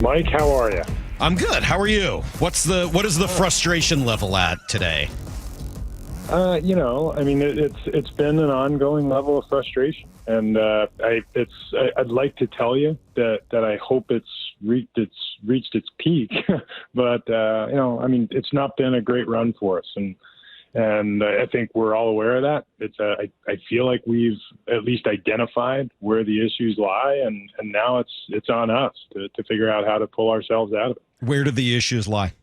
Mike, how are you? I'm good. How are you? What is the frustration level at today? It's been an ongoing level of frustration, and I'd like to tell you that I hope it's reached its peak, but it's not been a great run for us, and I think we're all aware of that. I feel like we've at least identified where the issues lie, and now it's on us to figure out how to pull ourselves out of it. Where do the issues lie?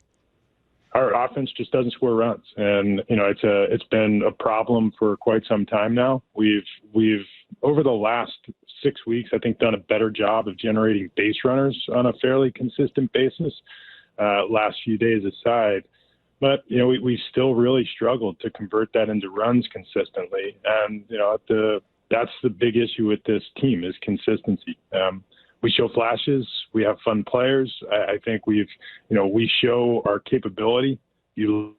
Our offense just doesn't score runs, and it's been a problem for quite some time now. We've over the last 6 weeks, I think, done a better job of generating base runners on a fairly consistent basis. Last few days aside, but we still really struggled to convert that into runs consistently, and that's the big issue with this team is consistency. We show flashes. We have fun players. I think we show our capability. On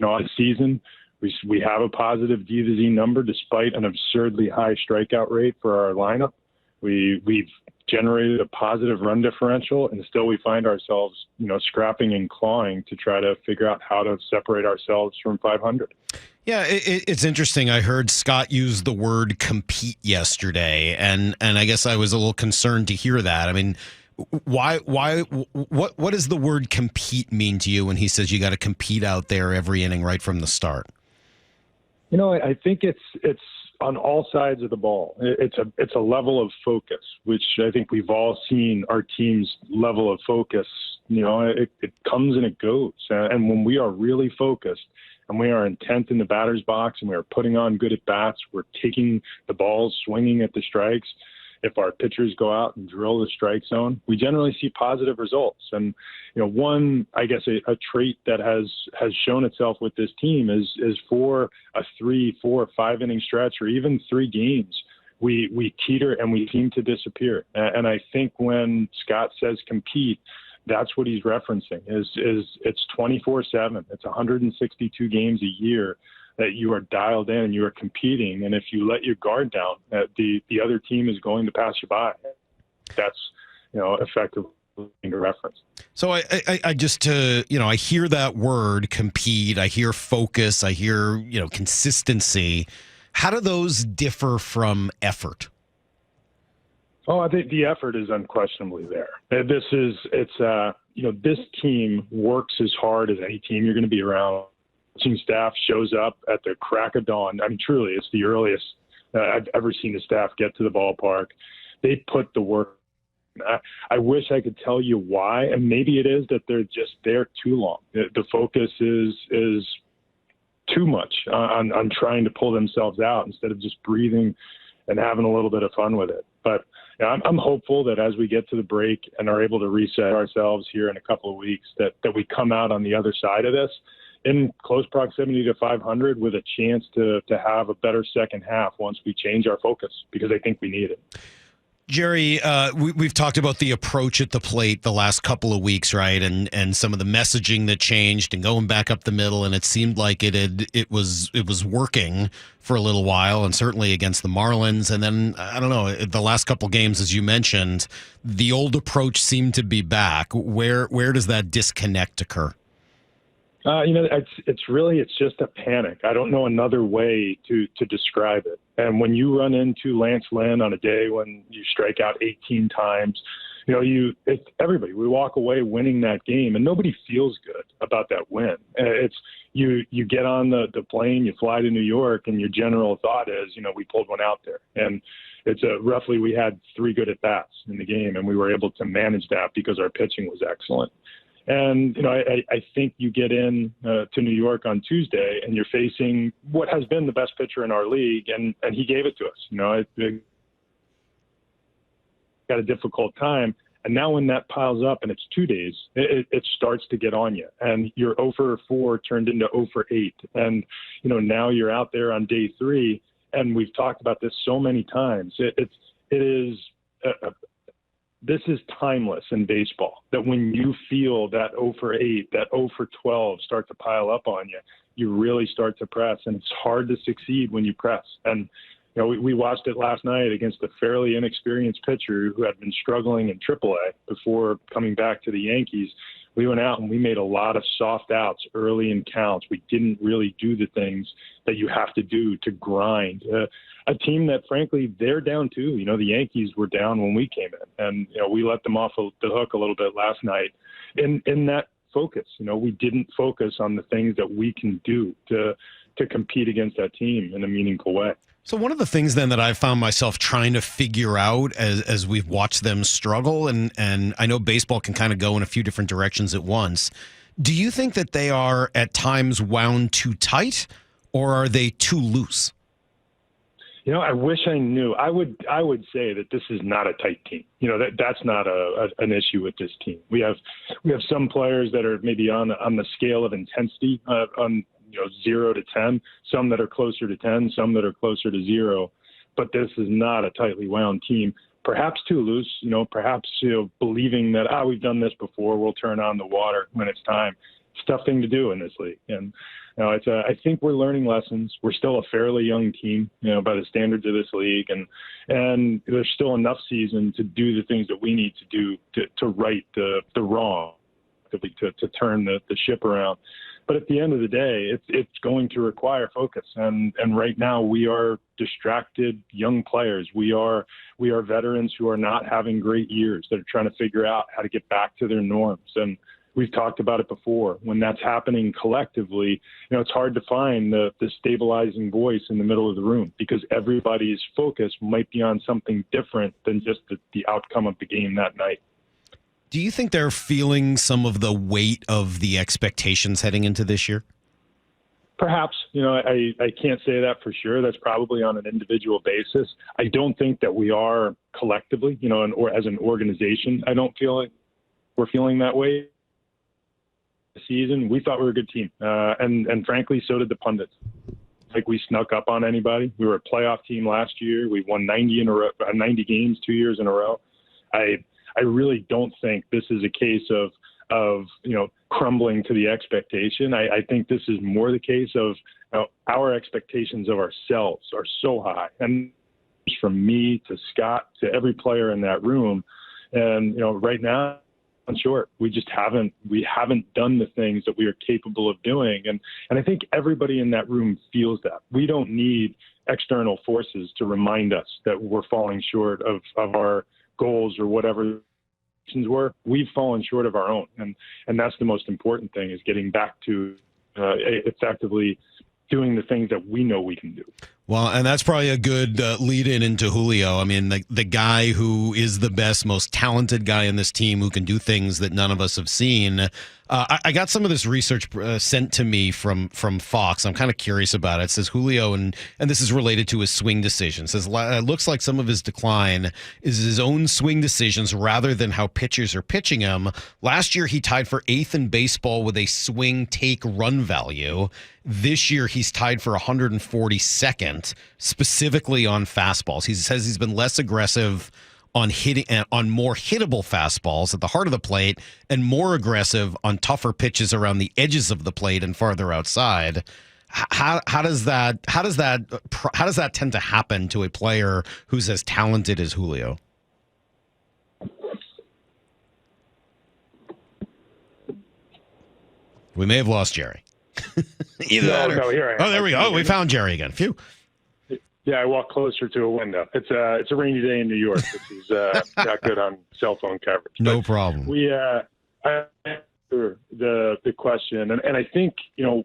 the season, we have a positive D to Z number despite an absurdly high strikeout rate for our lineup. We've generated a positive run differential, and still we find ourselves, scrapping and clawing to try to figure out how to separate ourselves from 500. Yeah, it's interesting. I heard Scott use the word compete yesterday, and I guess I was a little concerned to hear that. I mean, what does the word compete mean to you when he says you got to compete out there every inning right from the start? I think it's on all sides of the ball. It's a level of focus, which I think we've all seen our team's level of focus. It comes and it goes. And when we are really focused and we are intent in the batter's box and we are putting on good at bats, we're taking the balls, swinging at the strikes. If our pitchers go out and drill the strike zone, we generally see positive results. And, one, I guess, a trait that has shown itself with this team is for a 3, 4, 5 inning stretch or even 3 games, we teeter and we seem to disappear. And I think when Scott says compete, that's what he's referencing is it's 24/7. It's 162 games a year that you are dialed in and you are competing. And if you let your guard down, the other team is going to pass you by. That's, effectively a reference. So I just, I hear that word compete. I hear focus. I hear, consistency. How do those differ from effort? Oh, I think the effort is unquestionably there. This team works as hard as any team you're going to be around. Team staff shows up at the crack of dawn. I mean, truly, it's the earliest I've ever seen the staff get to the ballpark. They put the work. I wish I could tell you why, and maybe it is that they're just there too long. The focus is too much on trying to pull themselves out instead of just breathing and having a little bit of fun with it. But I'm hopeful that as we get to the break and are able to reset ourselves here in a couple of weeks, that we come out on the other side of this in close proximity to 500 with a chance to have a better second half once we change our focus, because I think we need it. Jerry, we've talked about the approach at the plate the last couple of weeks, right? And some of the messaging that changed and going back up the middle, and it seemed like it was working for a little while, and certainly against the Marlins. And then, I don't know, the last couple games, as you mentioned, the old approach seemed to be back. Where does that disconnect occur? It's just a panic. I don't know another way to describe it. And when you run into Lance Lynn on a day when you strike out 18 times, everybody, we walk away winning that game, and nobody feels good about that win. It's you get on the plane, you fly to New York, and your general thought is, we pulled one out there. And it's roughly we had 3 good at bats in the game, and we were able to manage that because our pitching was excellent. And, I think you get in to New York on Tuesday and you're facing what has been the best pitcher in our league, and he gave it to us. It got a difficult time. And now when that piles up and it's 2 days, it starts to get on you. And your 0 for 4 turned into 0 for 8. And, now you're out there on day 3, and we've talked about this so many times. This is timeless in baseball, that when you feel that 0 for 8, that 0 for 12 start to pile up on you, you really start to press. And it's hard to succeed when you press. And, we watched it last night against a fairly inexperienced pitcher who had been struggling in AAA before coming back to the Yankees. We went out and we made a lot of soft outs early in counts. We didn't really do the things that you have to do to grind. A team that, frankly, they're down too. The Yankees were down when we came in, and we let them off the hook a little bit last night. In that focus, we didn't focus on the things that we can do to compete against that team in a meaningful way. So one of the things then that I've found myself trying to figure out as we've watched them struggle, and I know baseball can kind of go in a few different directions at once. Do you think that they are at times wound too tight, or are they too loose? I wish I knew. I would say that this is not a tight team. That's not an issue with this team. We have some players that are maybe on the scale of intensity on 0 to 10, some that are closer to 10, some that are closer to 0. But this is not a tightly wound team. Perhaps too loose, perhaps believing that, we've done this before, we'll turn on the water when it's time. It's a tough thing to do in this league. And I think we're learning lessons. We're still a fairly young team, by the standards of this league, and there's still enough season to do the things that we need to do to right the wrong, to turn the ship around. But at the end of the day, it's going to require focus. And right now we are distracted young players. We are veterans who are not having great years, that are trying to figure out how to get back to their norms. And we've talked about it before. When that's happening collectively, it's hard to find the stabilizing voice in the middle of the room, because everybody's focus might be on something different than just the outcome of the game that night. Do you think they're feeling some of the weight of the expectations heading into this year? Perhaps. I can't say that for sure. That's probably on an individual basis. I don't think that we are collectively, or as an organization, I don't feel like we're feeling that way. Season, we thought we were a good team, and frankly, so did the pundits. Like, we snuck up on anybody. We were a playoff team last year. We won 90 games 2 years in a row. I really don't think this is a case of crumbling to the expectation. I think this is more the case of our expectations of ourselves are so high, and from me to Scott to every player in that room, and right now, I'm short. We haven't done the things that we are capable of doing, and I think everybody in that room feels that. We don't need external forces to remind us that we're falling short of our goals or whatever were. We've fallen short of our own, and that's the most important thing, is getting back to effectively doing the things that we know we can do. Well, and that's probably a good lead into Julio. I mean, the guy who is the best, most talented guy in this team, who can do things that none of us have seen. I got some of this research sent to me from Fox. I'm kind of curious about it. It says Julio, and this is related to his swing decisions. It says it looks like some of his decline is his own swing decisions rather than how pitchers are pitching him. Last year, he tied for 8th in baseball with a swing take run value. This year, he's tied for 142nd, specifically on fastballs. He says he's been less aggressive on hitting on more hittable fastballs at the heart of the plate, and more aggressive on tougher pitches around the edges of the plate and farther outside. How does that tend to happen to a player who's as talented as Julio? We may have lost Jerry. Either that or, no, here I am. Oh, there we go. Oh, we found Jerry again. Phew. Yeah, I walk closer to a window. It's a rainy day in New York. This is not good on cell phone coverage. No problem. I answer the question, and I think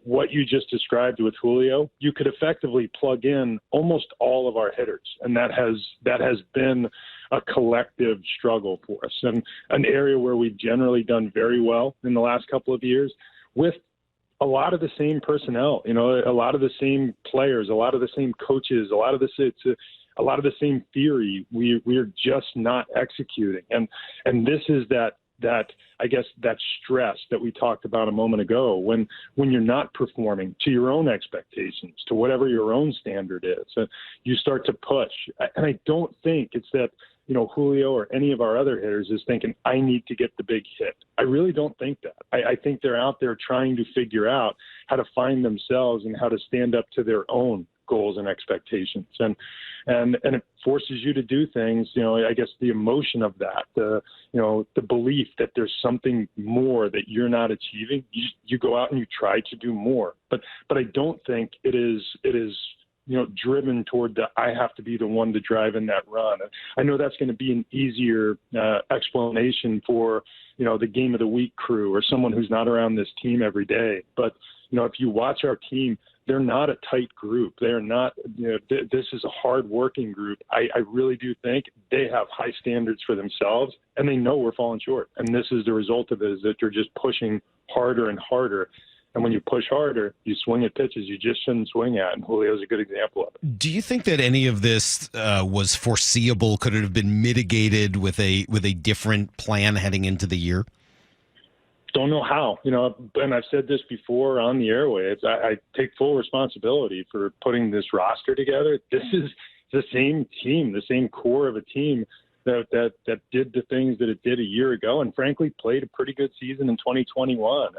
what you just described with Julio, you could effectively plug in almost all of our hitters, and that has been a collective struggle for us, and an area where we've generally done very well in the last couple of years with a lot of the same personnel, a lot of the same players, a lot of the same coaches, a lot of the same theory. We're just not executing, and this is that I guess that stress that we talked about a moment ago. When you're not performing to your own expectations, to whatever your own standard is, you start to push. And I don't think it's that Julio or any of our other hitters is thinking, I need to get the big hit. I really don't think that. I think they're out there trying to figure out how to find themselves and how to stand up to their own goals and expectations, and it forces you to do things. I guess the emotion of that, the belief that there's something more that you're not achieving, you go out and you try to do more. But I don't think it is driven toward I have to be the one to drive in that run. I know that's going to be an easier explanation for, the game of the week crew or someone who's not around this team every day. But, if you watch our team, they're not a tight group. They're not, this is a hard-working group. I really do think they have high standards for themselves, and they know we're falling short. And this is the result of it, is that they're just pushing harder and harder. And when you push harder, you swing at pitches you just shouldn't swing at. And Julio's a good example of it. Do you think that any of this was foreseeable? Could it have been mitigated with a different plan heading into the year? Don't know how, and I've said this before on the airwaves. I take full responsibility for putting this roster together. This is the same team, the same core of a team that did the things that it did a year ago, and frankly played a pretty good season in 2021.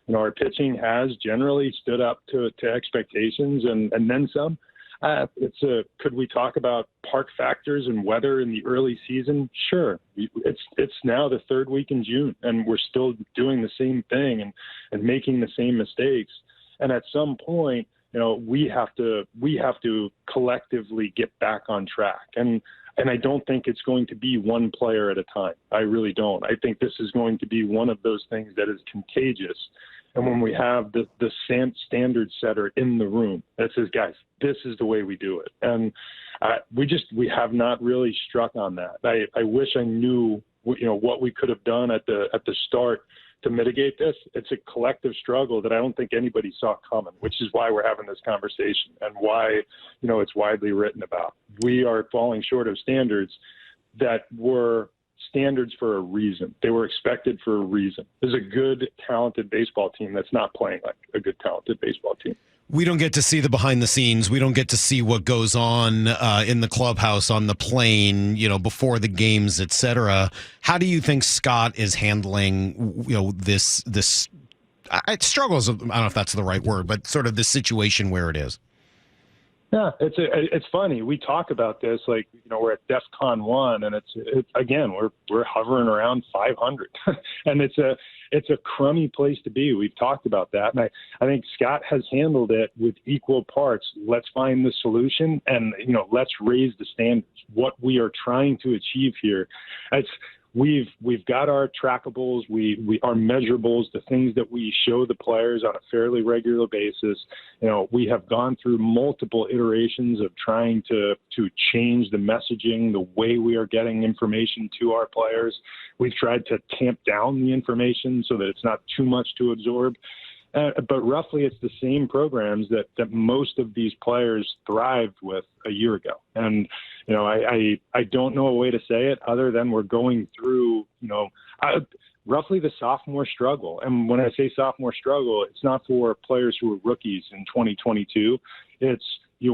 And our pitching has generally stood up to expectations and then some. Could we talk about park factors and weather in the early season? Sure. It's now the third week in June, and we're still doing the same thing and making the same mistakes. And at some point, we have to collectively get back on track. And I don't think it's going to be one player at a time. I really don't. I think this is going to be one of those things that is contagious. And when we have the standard setter in the room that says, guys, this is the way we do it. And we have not really struck on that. I wish I knew, what we could have done at the start to mitigate this. It's a collective struggle that I don't think anybody saw coming, which is why we're having this conversation and why, it's widely written about. We are falling short of standards that were standards for a reason. They were expected for a reason. There's a good, talented baseball team that's not playing like a good, talented baseball team. We don't get to see the behind the scenes. We don't get to see what goes on in the clubhouse, on the plane, before the games, et cetera. How do you think Scott is handling, this struggles? I don't know if that's the right word, but sort of the situation where it is. Yeah, it's funny. We talk about this like, we're at DEFCON 1, and it's again, we're hovering around 500, and it's a crummy place to be. We've talked about that, and I think Scott has handled it with equal parts. Let's find the solution, and let's raise the standards. What we are trying to achieve here, We've got our trackables, our measurables, the things that we show the players on a fairly regular basis. We have gone through multiple iterations of trying to change the messaging, the way we are getting information to our players. We've tried to tamp down the information so that it's not too much to absorb. But roughly, it's the same programs that most of these players thrived with a year ago. And, I don't know a way to say it other than we're going through, roughly the sophomore struggle. And when I say sophomore struggle, it's not for players who are rookies in 2022. It's,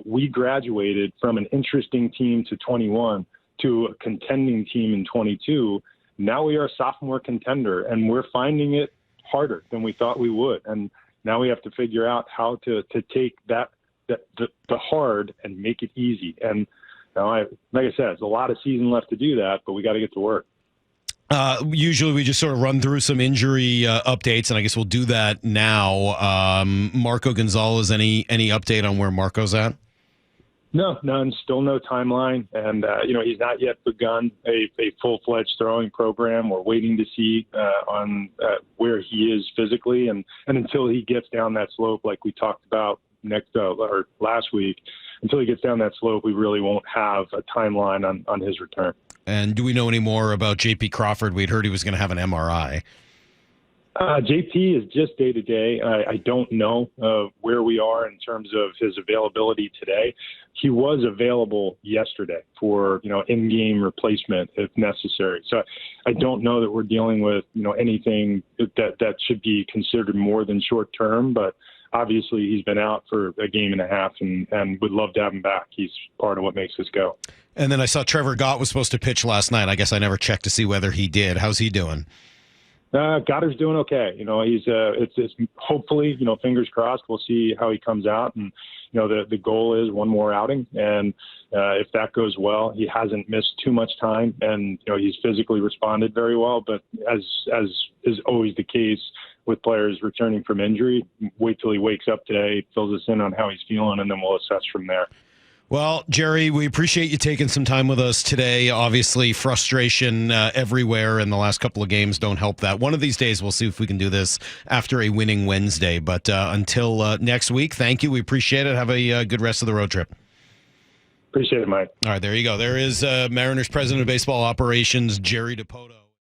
we graduated from an interesting team to 21 to a contending team in 22. Now we are a sophomore contender, and we're finding it harder than we thought we would. And now we have to figure out how to take the hard and make it easy. And like I said, there's a lot of season left to do that, but we got to get to work. Usually we just sort of run through some injury updates, and I guess we'll do that now. Marco Gonzalez, any update on where Marco's at? No, none. Still no timeline. And, he's not yet begun a full-fledged throwing program. We're waiting to see on where he is physically. And until he gets down that slope, like we talked about last week, until he gets down that slope, we really won't have a timeline on his return. And do we know any more about J.P. Crawford? We'd heard he was going to have an MRI. JP is just day-to-day. I don't know where we are in terms of his availability today. He was available yesterday for, in-game replacement if necessary. So I don't know that we're dealing with, anything that should be considered more than short-term, but obviously he's been out for a game and a half and would love to have him back. He's part of what makes us go. And then I saw Trevor Gott was supposed to pitch last night. I guess I never checked to see whether he did. How's he doing? Goddard's doing okay. He's it's hopefully, fingers crossed. We'll see how he comes out, and the goal is one more outing, and if that goes well, he hasn't missed too much time, and he's physically responded very well. But as is always the case with players returning from injury, wait till he wakes up today, fills us in on how he's feeling, and then we'll assess from there. Well, Jerry, we appreciate you taking some time with us today. Obviously, frustration everywhere, and the last couple of games don't help that. One of these days, we'll see if we can do this after a winning Wednesday. But until next week, thank you. We appreciate it. Have a good rest of the road trip. Appreciate it, Mike. All right, there you go. There is Mariners President of Baseball Operations, Jerry Dipoto.